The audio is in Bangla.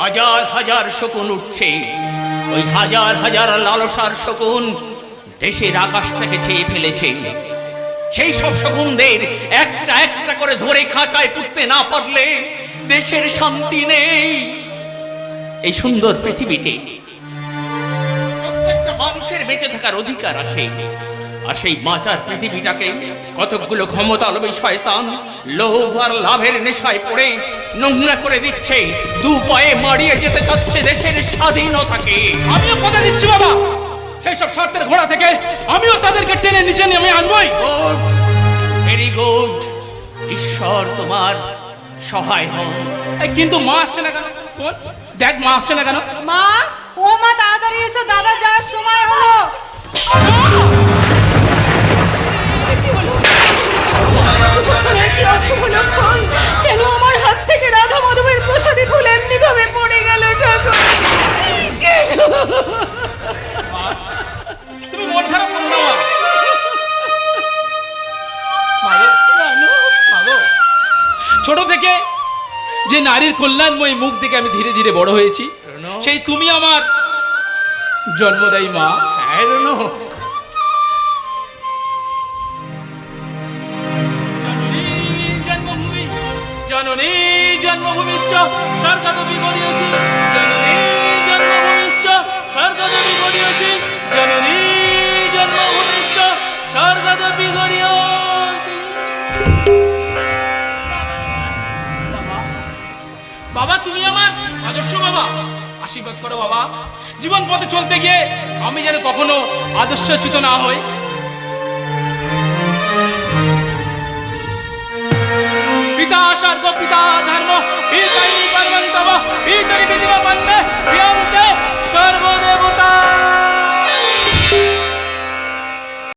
হাজার হাজার শকুন উঠছে, ওই হাজার হাজার লালসার শকুন দেশের আকাশটাকে ছেয়ে ফেলেছে। সেই সব শকুনদের একটা একটা করে ধরে খাঁচায় পুঁততে না পারলে দেশের শান্তি নেই। এই সুন্দর পৃথিবীতে প্রত্যেকটা মানুষের বেঁচে থাকার অধিকার আছে, আর সেই বাঁচার পৃথিবীটাকে কতকগুলো ক্ষমতালোভী শয়তান লোভ আর লাভের নেশায় পড়ে নোংরা করে দিচ্ছে। দু পায়ে মারিয়ে যেতে চাচ্ছে দেশের স্বাধীনতাকে। আমিও কথা দিচ্ছি বাবা, সেই সব স্বার্থের ঘোড়া থেকে আমিও তাদেরকে টেনে নিচে নিয়ে আমি আনবই। Good, very good. ঈশ্বর তোমার সহায় হন। কিন্তু মা আসছে না কেন? বল, দেখ মা আসছে না কেন? মা, ও মা তাড়াতাড়ি এসো, দাদা যাওয়ার সময় হলো। কেন আমার হাত থেকে রাধা মাধবের প্রসাদী ফুল এমনি ভাবে পড়ে গেল ঠাকুর? তুমি মন খারাপ করো না মা। মাগো, ছোট থেকে যে নারীর কল্যাণময় মুখ দেখে আমি ধীরে ধীরে বড় হয়েছি, সেই তুমি আমার জন্মদায়ী মা। হ্যাঁ রনো, জননী জন্মভূমি, জননী জন্মভূমিশ্চ স্বর্গদপি গড়িয়সি, জননী জন্মভূমিশ্চ স্বর্গদপি গড়িয়সি, জননী জন্মভূমিশ্চ স্বর্গদপি গড়িয়সি। বাবা, তুমি আমার আদর্শ বাবা, আশীর্বাদ করো বাবা। জীবন পথে চলতে গিয়ে আমি যেন কখনো আদর্শচ্যুত না হই। পিতা স্বর্গ পিতা ধর্ম পিতাই পরমন্তব পিতরি বিধিব বন্দে